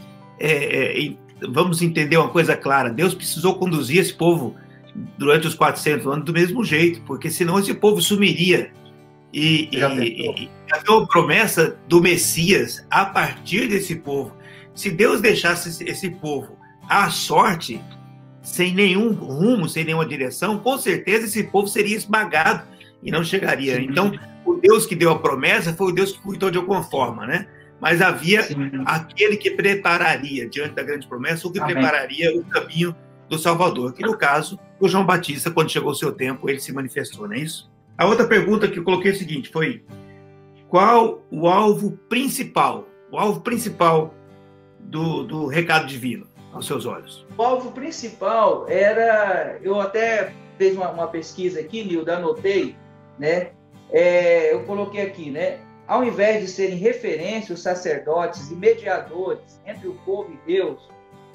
vamos entender uma coisa clara: Deus precisou conduzir esse povo durante os 400 anos do mesmo jeito, porque senão esse povo sumiria. E havia uma promessa do Messias a partir desse povo. Se Deus deixasse esse povo à sorte, sem nenhum rumo, sem nenhuma direção, com certeza esse povo seria esmagado e não chegaria. Sim. Então, o Deus que deu a promessa foi o Deus que cuidou de alguma forma, né? Mas havia aquele que prepararia, diante da grande promessa, o que prepararia o caminho do Salvador, que no caso, o João Batista, quando chegou o seu tempo, ele se manifestou, não é isso? A outra pergunta que eu coloquei é o seguinte, foi: qual o alvo principal do recado divino, aos seus olhos? O alvo principal era, eu até fiz uma pesquisa aqui, Nildo, anotei, né? Eu coloquei aqui, né? Ao invés de serem referência, os sacerdotes e mediadores entre o povo e Deus,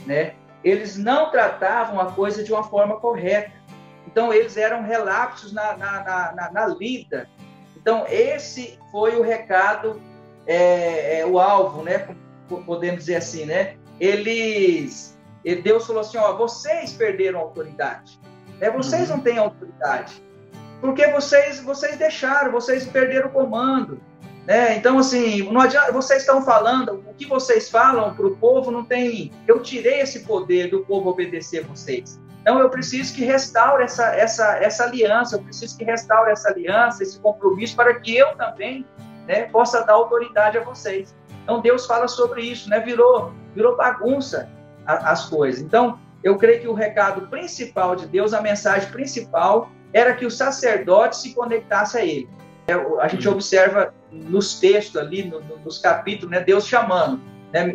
né? Eles não tratavam a coisa de uma forma correta. Então, eles eram relapsos na lida. Então, esse foi o recado, o alvo, né? Podemos dizer assim, né? Deus falou assim, ó, vocês perderam a autoridade. Né? Vocês não têm autoridade. Porque vocês deixaram, vocês perderam o comando. Né? Então, assim, não adianta, vocês estão falando, o que vocês falam para o povo não tem... Eu tirei esse poder do povo obedecer a vocês. Então, eu preciso que restaure essa aliança, eu preciso que restaure essa aliança, esse compromisso, para que eu também, né, possa dar autoridade a vocês. Então, Deus fala sobre isso, né? Virou bagunça as coisas. Então, eu creio que o recado principal de Deus, a mensagem principal, era que o sacerdote se conectasse a ele. A gente observa nos textos ali, nos capítulos, né, Deus chamando. Né,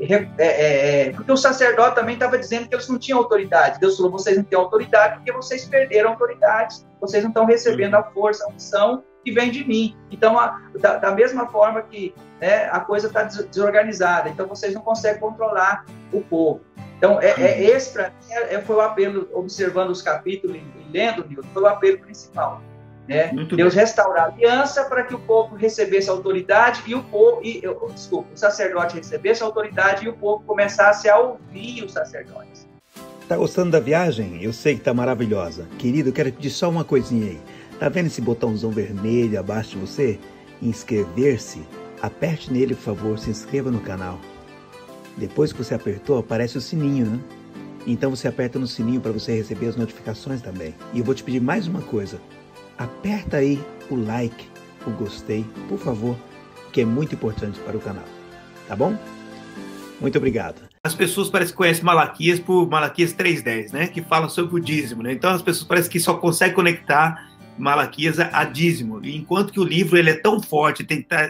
porque o sacerdote também estava dizendo que eles não tinham autoridade. Deus falou, vocês não têm autoridade porque vocês perderam a autoridade. Vocês não estão recebendo a força, a unção que vem de mim. Então, da mesma forma que, né, a coisa está desorganizada, então vocês não conseguem controlar o povo. Então, esse para mim foi o apelo, observando os capítulos e lendo, foi o apelo principal. Né? Deus restaurar a aliança para que o povo recebesse autoridade e o sacerdote recebesse autoridade e o povo começasse a ouvir os sacerdotes. Tá gostando da viagem? Eu sei que tá maravilhosa. Querido, eu quero pedir só uma coisinha aí. Tá vendo esse botãozão vermelho abaixo de você? Inscrever-se. Aperte nele, por favor, se inscreva no canal. Depois que você apertou, aparece o sininho, né? Então você aperta no sininho para você receber as notificações também. E eu vou te pedir mais uma coisa. Aperta aí o like, o gostei, por favor, que é muito importante para o canal. Tá bom? Muito obrigado. As pessoas parecem que conhecem Malaquias por Malaquias 3:10, né? Que fala sobre o dízimo, né? Então as pessoas parecem que só conseguem conectar Malaquias a dízimo. E enquanto que o livro ele é tão forte,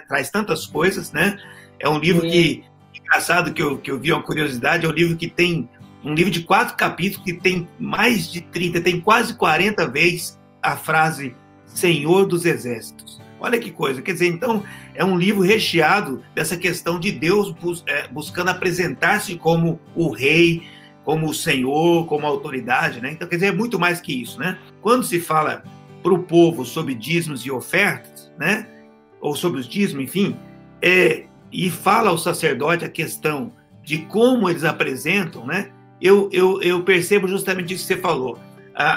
traz tantas coisas, né? É um livro que, engraçado que eu vi uma curiosidade, é um livro que tem um livro de 4 capítulos que tem mais de 30, tem quase 40 vezes a frase Senhor dos Exércitos. Olha que coisa, quer dizer, então é um livro recheado dessa questão de Deus buscando apresentar-se como o rei, como o Senhor, como a autoridade, né? Então, quer dizer, é muito mais que isso, né? Quando se fala para o povo sobre dízimos e ofertas, né? Ou sobre os dízimos, enfim, e fala ao sacerdote a questão de como eles apresentam, né? Eu percebo justamente isso que você falou.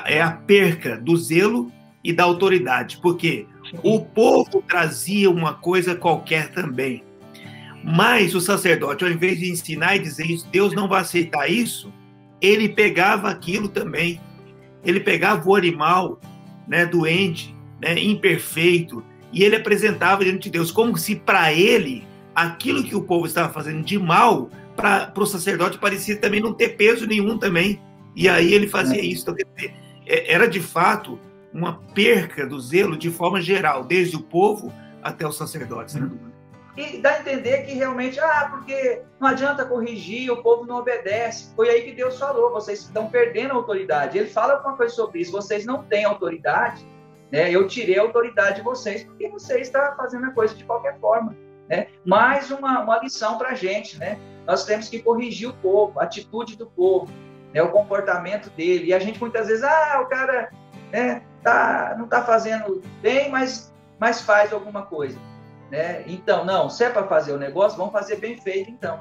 É a perca do zelo e da autoridade, porque o povo trazia uma coisa qualquer também, mas o sacerdote, ao invés de ensinar e dizer isso, Deus não vai aceitar isso, ele pegava aquilo também, ele pegava o animal, né, doente, né, imperfeito, e ele apresentava diante de Deus, como se para ele, aquilo que o povo estava fazendo de mal, para o sacerdote parecia também não ter peso nenhum também. E aí ele fazia isso. Então, quer dizer, era de fato uma perca do zelo de forma geral, desde o povo até os sacerdotes. Né? E dá a entender que realmente, porque não adianta corrigir, o povo não obedece. Foi aí que Deus falou, vocês estão perdendo a autoridade. Ele fala alguma coisa sobre isso, vocês não têm autoridade, né? Eu tirei a autoridade de vocês, porque vocês estão fazendo a coisa de qualquer forma. Né? Mais uma lição para a gente, né? Nós temos que corrigir o povo, a atitude do povo, né, o comportamento dele. E a gente muitas vezes, o cara, né, não está fazendo bem, mas faz alguma coisa. Né? Então, não, se é para fazer o negócio, vamos fazer bem feito então.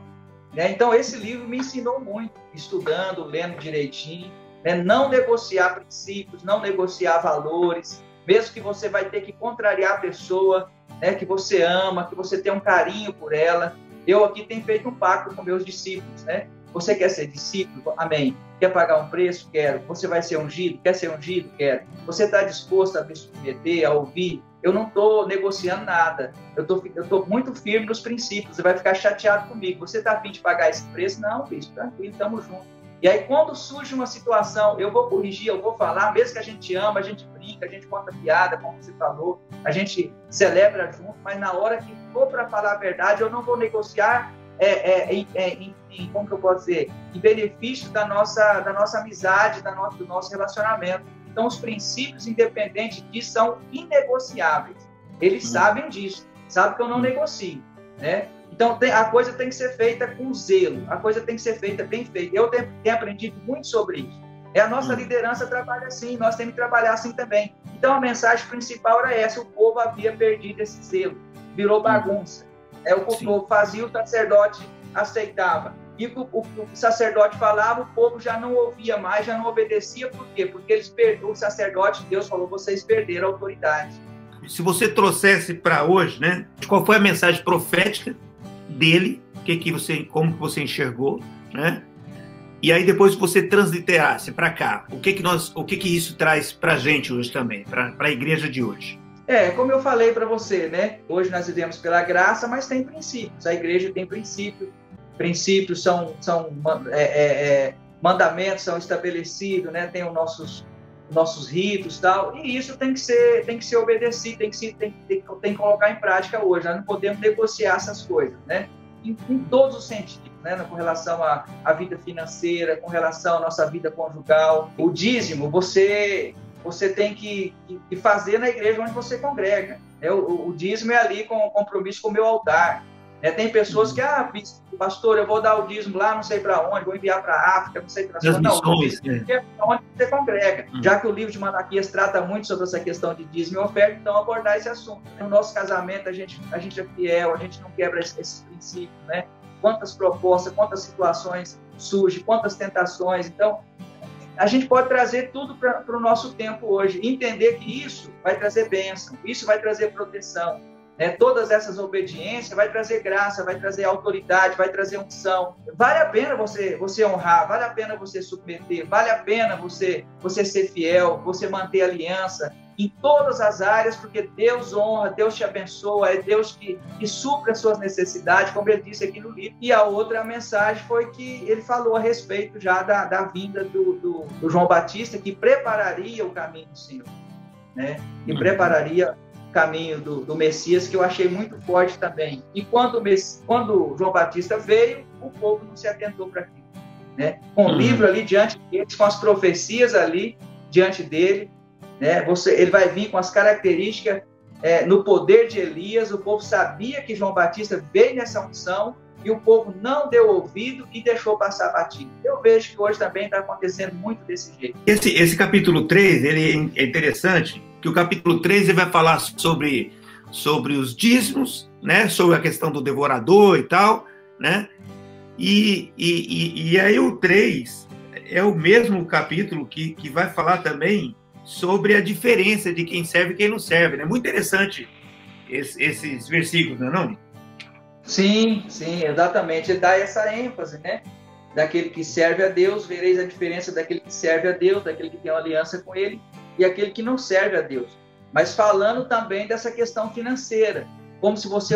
Né? Então, esse livro me ensinou muito, estudando, lendo direitinho, né? Não negociar princípios, não negociar valores, mesmo que você vai ter que contrariar a pessoa, né, que você ama, que você tem um carinho por ela. Eu aqui tenho feito um pacto com meus discípulos, né? Você quer ser discípulo? Amém. Quer pagar um preço? Quero. Você vai ser ungido? Quer ser ungido? Quero. Você está disposto a me submeter, a ouvir? Eu não estou negociando nada. Eu estou muito firme nos princípios. Você vai ficar chateado comigo. Você está a fim de pagar esse preço? Não, bispo, tranquilo, estamos juntos. E aí, quando surge uma situação, eu vou corrigir, eu vou falar, mesmo que a gente ama, a gente brinca, a gente conta piada, como você falou, a gente celebra junto, mas na hora que for para falar a verdade, eu não vou negociar como que eu posso dizer, em benefício da nossa amizade, do nosso relacionamento. Então, os princípios, independentes disso, são inegociáveis. Eles sabem disso, sabem que eu não negocio, né? Então, a coisa tem que ser feita com zelo, a coisa tem que ser feita bem feita. Eu tenho aprendido muito sobre isso. A nossa liderança trabalha assim, nós temos que trabalhar assim também. Então, a mensagem principal era essa: o povo havia perdido esse zelo, virou bagunça. O povo fazia, o sacerdote aceitava. E o sacerdote falava, o povo já não ouvia mais, já não obedecia. Por quê? Porque o sacerdote, Deus falou, vocês perderam a autoridade. Se você trouxesse para hoje, né? Qual foi a mensagem profética dele? Como você enxergou, né? E aí depois você transliterasse para cá. O que isso traz para a gente hoje também, para a igreja de hoje? Como eu falei para você, né? Hoje nós vivemos pela graça, mas tem princípios. A igreja tem princípios. Princípios são mandamentos, são estabelecidos, né? Tem os nossos ritos, tal. E isso tem que ser obedecido, tem que colocar em prática hoje. Nós não podemos negociar essas coisas, né? Em todos os sentidos, né? Com relação à vida financeira, com relação à nossa vida conjugal. O dízimo, você tem que fazer na igreja onde você congrega. O dízimo é ali com compromisso com o meu altar. Tem pessoas que, pastor, eu vou dar o dízimo lá, não sei para onde, vou enviar para a África, não sei para onde. Não, onde você congrega. Já que o livro de Malaquias trata muito sobre essa questão de dízimo e oferta, então abordar esse assunto. No nosso casamento, a gente é fiel, a gente não quebra esses princípios, né? Quantas propostas, quantas situações surgem, quantas tentações. Então, a gente pode trazer tudo para o nosso tempo hoje. Entender que isso vai trazer bênção, isso vai trazer proteção. Todas essas obediências vai trazer graça, vai trazer autoridade, vai trazer unção. Vale a pena você honrar, vale a pena você submeter, vale a pena você ser fiel, você manter aliança em todas as áreas, porque Deus honra, Deus te abençoa, é Deus que supre as suas necessidades, como ele disse aqui no livro. E a outra mensagem foi que ele falou a respeito já da vinda do João Batista, que prepararia o caminho do Senhor, né? E prepararia caminho do Messias, que eu achei muito forte também. E quando João Batista veio, o povo não se atentou para aquilo, né? Com o livro ali diante deles, com as profecias ali diante dele, né? Ele vai vir com as características no poder de Elias. O povo sabia que João Batista veio nessa unção e o povo não deu ouvido e deixou passar batido. Eu vejo que hoje também está acontecendo muito desse jeito. Esse capítulo 3, ele é interessante, que o capítulo 3 ele vai falar sobre os dízimos, né? Sobre a questão do devorador e tal, né? E aí o 3 é o mesmo capítulo que vai falar também sobre a diferença de quem serve e quem não serve, né? Muito interessante esses versículos, não é não? Sim, exatamente. Ele dá essa ênfase, né? Daquele que serve a Deus, vereis a diferença daquele que serve a Deus, daquele que tem uma aliança com ele e aquele que não serve a Deus. Mas falando também dessa questão financeira, como se você,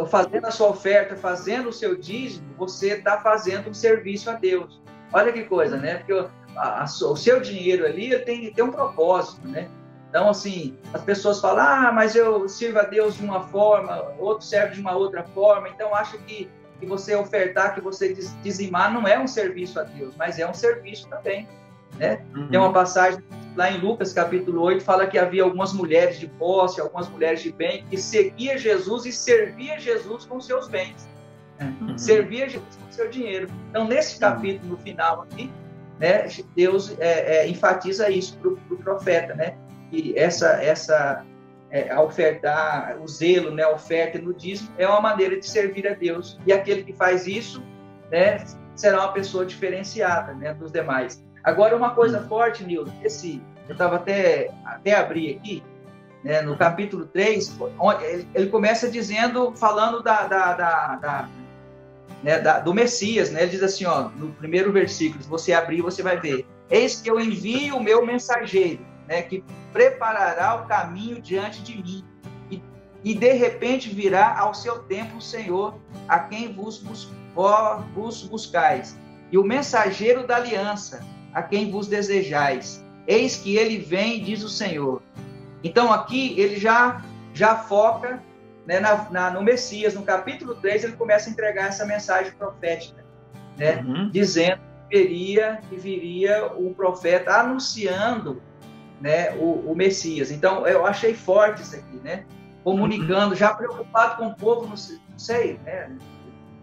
fazendo a sua oferta, fazendo o seu dízimo, você está fazendo um serviço a Deus. Olha que coisa, né? Porque o seu dinheiro ali tem um propósito, né? Então, assim, as pessoas falam, mas eu sirvo a Deus de uma forma, outro serve de uma outra forma, então acho que você ofertar, que você dizimar não é um serviço a Deus, mas é um serviço também, né? Tem uma passagem lá em Lucas, capítulo 8, fala que havia algumas mulheres de posse, algumas mulheres de bem, que seguia Jesus e servia Jesus com seus bens, né? Servia Jesus com seu dinheiro. Então, nesse capítulo, no final aqui, né, Deus enfatiza isso para o profeta, né? E a ofertar, o zelo, né, a oferta no dízimo é uma maneira de servir a Deus. E aquele que faz isso, né, será uma pessoa diferenciada, né, dos demais. Agora, uma coisa forte, Nilson, eu estava até abrir aqui, né, no capítulo 3, ele começa falando né, do Messias, né? Ele diz assim, ó, no primeiro versículo, se você abrir, você vai ver: eis que eu envio o meu mensageiro, né, que preparará o caminho diante de mim, e de repente virá ao seu tempo o Senhor, a quem vos buscais, e o mensageiro da aliança, a quem vos desejais. Eis que ele vem, diz o Senhor. Então aqui ele já foca, né, no Messias. No capítulo 3 ele começa a entregar essa mensagem profética, né, dizendo que viria o profeta anunciando, né, o Messias. Então eu achei forte isso aqui, né, comunicando, já preocupado com o povo, não sei, né,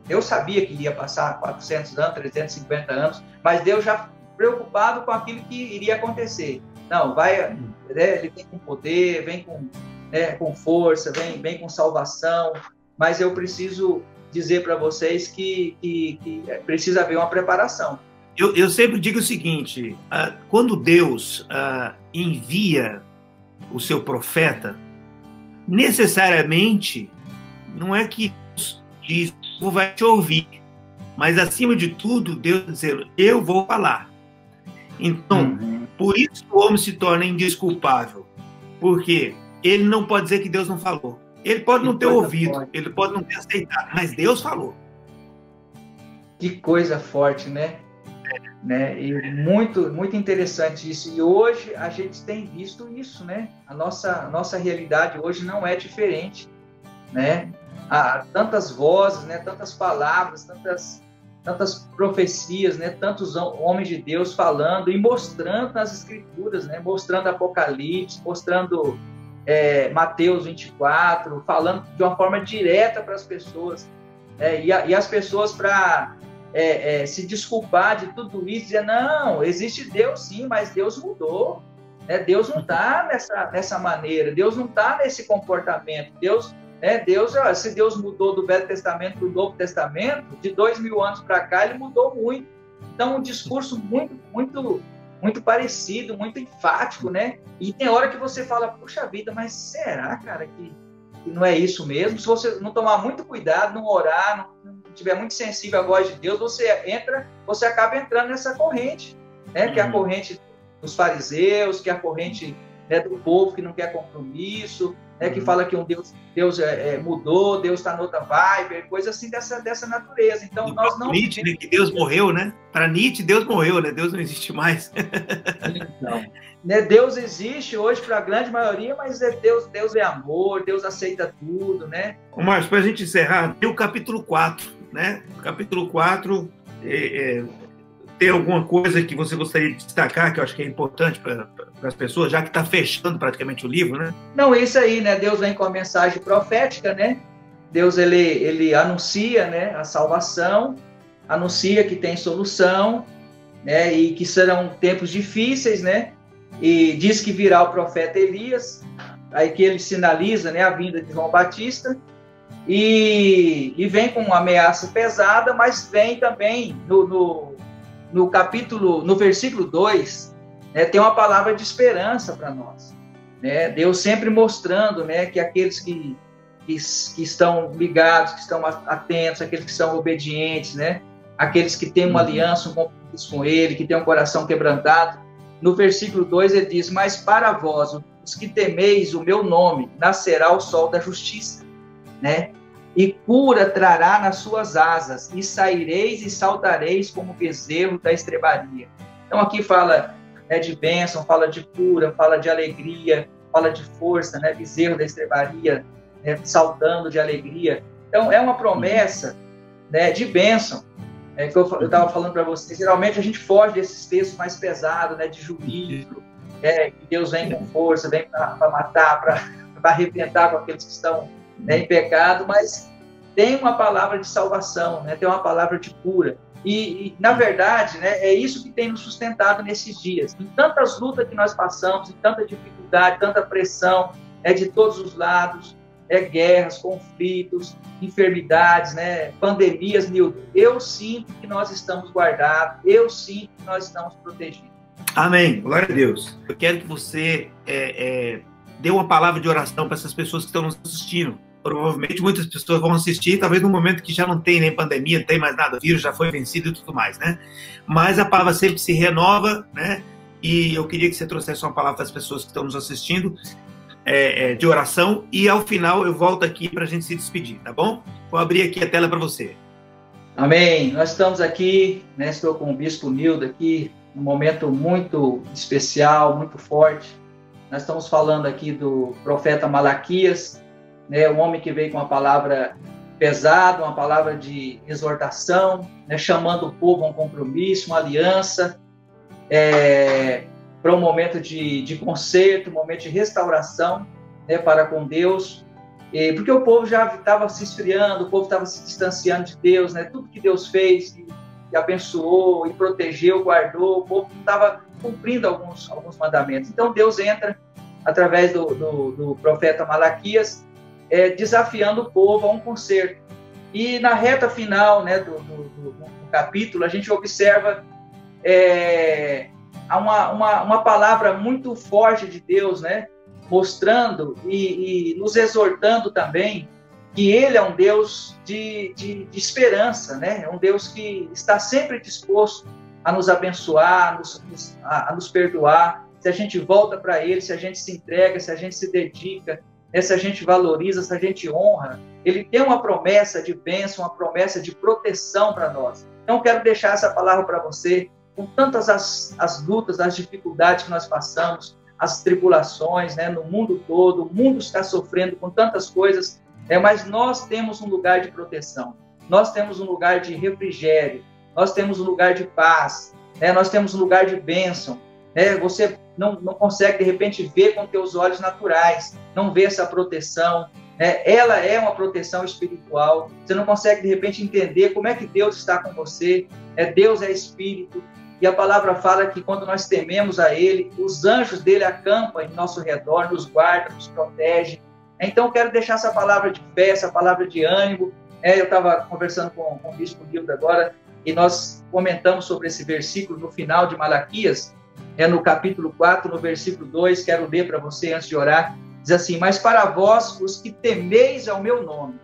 eu sabia que iria passar 400 anos, 350 anos, mas Deus já preocupado com aquilo que iria acontecer. Não, vai, né, ele vem com poder, vem com, né, com força, vem com salvação, mas eu preciso dizer para vocês que precisa haver uma preparação. Eu sempre digo o seguinte, quando Deus envia o seu profeta, necessariamente não é que Deus diz, vai te ouvir, mas acima de tudo, Deus dizendo, eu vou falar. Então, por isso o homem se torna indesculpável, porque ele não pode dizer que Deus não falou. Ele pode não ter ouvido, ele pode não ter aceitado, mas Deus falou. Que coisa forte, né? E muito, muito interessante isso. E hoje a gente tem visto isso, né? A nossa realidade hoje não é diferente, né? Há tantas vozes, né? Tantas palavras, tantas profecias, né? Tantos homens de Deus falando e mostrando nas Escrituras, né? Mostrando Apocalipse, mostrando Mateus 24, falando de uma forma direta para as pessoas, e as pessoas, para se desculpar de tudo isso, dizer, não, existe Deus sim, mas Deus mudou, né? Deus não está nessa maneira, Deus não está nesse comportamento, se Deus mudou do Velho Testamento para o Novo Testamento, de 2000 anos para cá, ele mudou muito. Então, um discurso muito, muito, muito parecido, muito enfático, né? E tem hora que você fala, puxa vida, mas será, cara, que não é isso mesmo? Se você não tomar muito cuidado, não orar, não estiver muito sensível à voz de Deus, você acaba entrando nessa corrente, né? Que é a corrente dos fariseus, que é a corrente, né, do povo que não quer compromisso, né, que fala que Deus mudou, Deus está noutra vibe, coisa assim dessa natureza. Então, nós não... Nietzsche, né, que Deus morreu, né? Para Nietzsche, Deus morreu, né? Deus não existe mais. Então, né, Deus existe hoje para a grande maioria, mas Deus é amor, Deus aceita tudo, né? Marcos, para a gente encerrar, tem o capítulo 4, né? O capítulo 4... Tem alguma coisa que você gostaria de destacar, que eu acho que é importante para as pessoas, já que está fechando praticamente o livro, né? Não, isso aí, né? Deus vem com a mensagem profética, né? Deus, ele anuncia, né, a salvação, anuncia que tem solução, né? E que serão tempos difíceis, né? E diz que virá o profeta Elias, aí que ele sinaliza, né, a vinda de João Batista, e vem com uma ameaça pesada, mas vem também no versículo 2, né, tem uma palavra de esperança para nós, né? Deus sempre mostrando, né, que aqueles que estão ligados, que estão atentos, aqueles que são obedientes, né, aqueles que têm uma aliança, um compromisso com Ele, que têm um coração quebrantado. No versículo 2 ele diz, mas para vós, os que temeis o meu nome, nascerá o sol da justiça, né? E cura trará nas suas asas, e saireis e saltareis como bezerro da estrebaria. Então aqui fala, né, de bênção, fala de cura, fala de alegria, fala de força, né, bezerro da estrebaria, né, saltando de alegria. Então é uma promessa, né, de bênção, que eu estava falando para vocês. Geralmente a gente foge desses textos mais pesados, né, de juízo, que Deus vem com força, vem para matar, para arrebentar com aqueles que estão, né, em pecado, mas tem uma palavra de salvação, né, tem uma palavra de cura. E na verdade, né, é isso que tem nos sustentado nesses dias. Em tantas lutas que nós passamos, em tanta dificuldade, tanta pressão, de todos os lados, guerras, conflitos, enfermidades, né, pandemias, Nildo, eu sinto que nós estamos guardados, eu sinto que nós estamos protegidos. Amém, glória a Deus. Eu quero que você dê uma palavra de oração para essas pessoas que estão nos assistindo, provavelmente muitas pessoas vão assistir, talvez no momento que já não tem nem pandemia, não tem mais nada, o vírus já foi vencido e tudo mais, né? Mas a palavra sempre se renova, né? E eu queria que você trouxesse uma palavra para as pessoas que estão nos assistindo, de oração, e ao final eu volto aqui para a gente se despedir, tá bom? Vou abrir aqui a tela para você. Amém. Nós estamos aqui, né? Estou com o Bispo Nildo aqui, um momento muito especial, muito forte. Nós estamos falando aqui do profeta Malaquias, né? Um homem que veio com uma palavra pesada, uma palavra de exortação, né? Chamando o povo a um compromisso, uma aliança, para um momento de conserto, um momento de restauração, né? Para com Deus. Porque o povo já estava se esfriando, o povo estava se distanciando de Deus, né? Tudo que Deus fez e abençoou, e protegeu, guardou, o povo não estava cumprindo alguns mandamentos. Então Deus entra através do profeta Malaquias, desafiando o povo a um conserto. E na reta final, né, do capítulo, a gente observa uma palavra muito forte de Deus, né, mostrando e nos exortando também que Ele é um Deus de esperança, né? É um Deus que está sempre disposto a nos abençoar, a nos perdoar, se a gente volta para Ele, se a gente se entrega, se a gente se dedica, né? Se a gente valoriza, se a gente honra. Ele tem uma promessa de bênção, uma promessa de proteção para nós. Então, quero deixar essa palavra para você, com tantas as lutas, as dificuldades que nós passamos, as tribulações, né, no mundo todo, o mundo está sofrendo com tantas coisas, mas nós temos um lugar de proteção, nós temos um lugar de refrigério, nós temos um lugar de paz, né, nós temos um lugar de bênção, né, você não consegue, de repente, ver com teus olhos naturais, não vê essa proteção, né, ela é uma proteção espiritual, você não consegue, de repente, entender como é que Deus está com você, Deus é Espírito. E a palavra fala que quando nós tememos a Ele, os anjos dele acampam em nosso redor, nos guardam, nos protegem. Então, eu quero deixar essa palavra de fé, essa palavra de ânimo. Eu estava conversando com o Bispo Nildo agora, e nós comentamos sobre esse versículo no final de Malaquias, no capítulo 4, no versículo 2, quero ler para você antes de orar. Diz assim: mas para vós, os que temeis ao meu nome,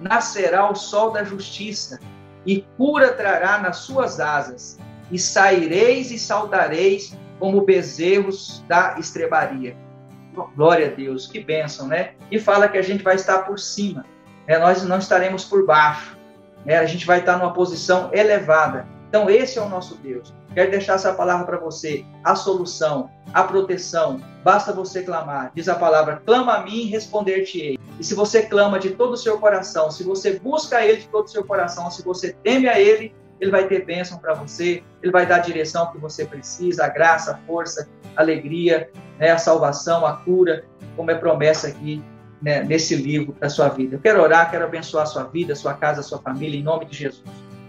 nascerá o sol da justiça, e cura trará nas suas asas, e saireis e saudareis como bezerros da estrebaria. Glória a Deus, que bênção, né? E fala que a gente vai estar por cima, nós não estaremos por baixo, a gente vai estar numa posição elevada. Então esse é o nosso Deus. Quero deixar essa palavra para você, a solução, a proteção, basta você clamar. Diz a palavra: clama a mim e responder-te-ei. E se você clama de todo o seu coração, se você busca Ele de todo o seu coração, se você teme a Ele, Ele vai ter bênção para você, Ele vai dar a direção que você precisa, a graça, a força, a alegria, a salvação, a cura, como é promessa aqui, né, nesse livro para a sua vida. Eu quero orar, quero abençoar a sua vida, a sua casa, a sua família, em nome de Jesus.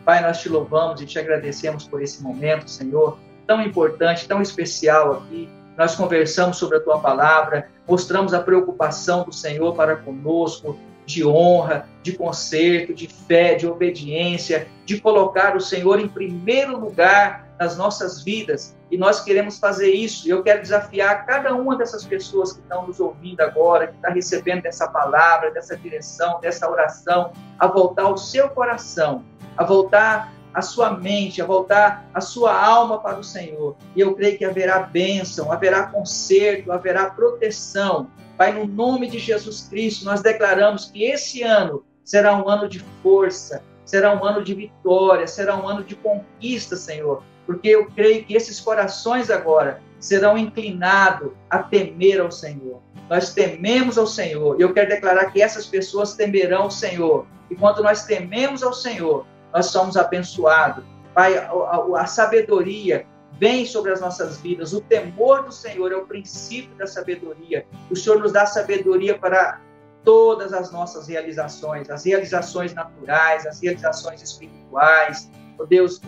Pai, nós te louvamos e te agradecemos por esse momento, Senhor, tão importante, tão especial aqui. Nós conversamos sobre a Tua palavra, mostramos a preocupação do Senhor para conosco, de honra, de conserto, de fé, de obediência, de colocar o Senhor em primeiro lugar nas nossas vidas. E nós queremos fazer isso. Eu quero desafiar cada uma dessas pessoas que estão nos ouvindo agora, que está recebendo dessa palavra, dessa direção, dessa oração, a voltar ao seu coração, a voltar a sua mente, a voltar a sua alma para o Senhor. E eu creio que haverá bênção, haverá conserto, haverá proteção. Pai, no nome de Jesus Cristo, nós declaramos que esse ano será um ano de força, será um ano de vitória, será um ano de conquista, Senhor, porque eu creio que esses corações agora serão inclinados a temer ao Senhor. Nós tememos ao Senhor, e eu quero declarar que essas pessoas temerão ao Senhor, e quando nós tememos ao Senhor, nós somos abençoados. Pai, a sabedoria vem sobre as nossas vidas. O temor do Senhor é o princípio da sabedoria. O Senhor nos dá sabedoria para todas as nossas realizações, as realizações naturais, as realizações espirituais, oh Deus,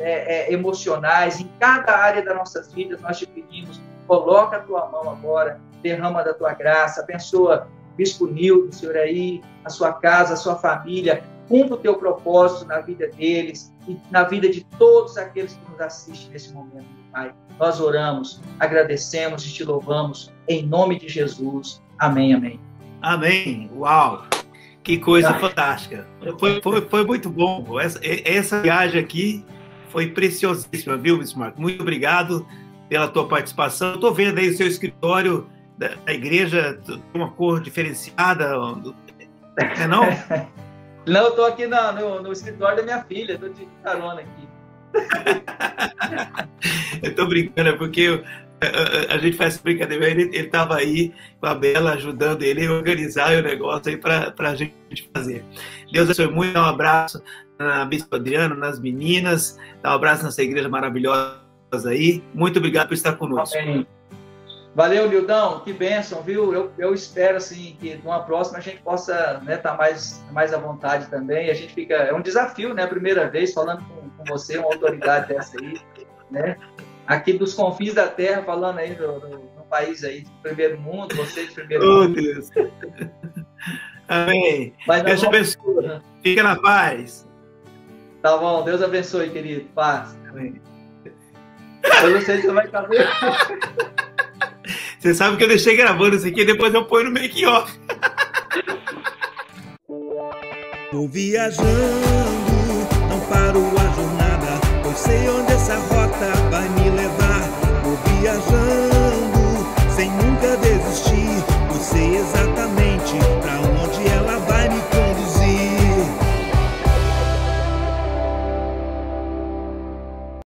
emocionais. Em cada área das nossas vidas nós te pedimos, coloca a tua mão agora, derrama da tua graça, abençoa o Bispo Nildo, Senhor, aí, a sua casa, a sua família. Cumpra o teu propósito na vida deles e na vida de todos aqueles que nos assistem nesse momento, Pai. Nós oramos, agradecemos e te louvamos em nome de Jesus. Amém, amém. Amém. Uau! Que coisa fantástica. Foi muito bom. Essa viagem aqui foi preciosíssima, viu, Bismarck? Muito obrigado pela tua participação. Estou vendo aí o seu escritório da igreja, uma cor diferenciada. É não? Não, eu estou aqui no escritório da minha filha, estou de carona aqui. Eu estou brincando, porque a gente faz brincadeira, ele estava aí com a Bela ajudando ele a organizar o negócio aí para a gente fazer. Deus abençoe muito, dá um abraço na Bispo Adriano, nas meninas, dá um abraço nessa igreja maravilhosa aí. Muito obrigado por estar conosco. Amém. Valeu, Nildão, que bênção, viu? Eu espero, assim, que numa próxima a gente possa, né, tá mais à vontade também. A gente fica... É um desafio, né? A primeira vez falando com você, uma autoridade dessa aí, né? Aqui dos confins da terra, falando aí no país aí de primeiro mundo, você de primeiro mundo. Deus. Amém. Deus te abençoe. Fica na paz. Tá bom, Deus abençoe, querido. Paz. Amém. Eu não sei se você vai caber. Você sabe que eu deixei gravando isso aqui, depois eu ponho no make-off. Vou viajando, não paro a jornada.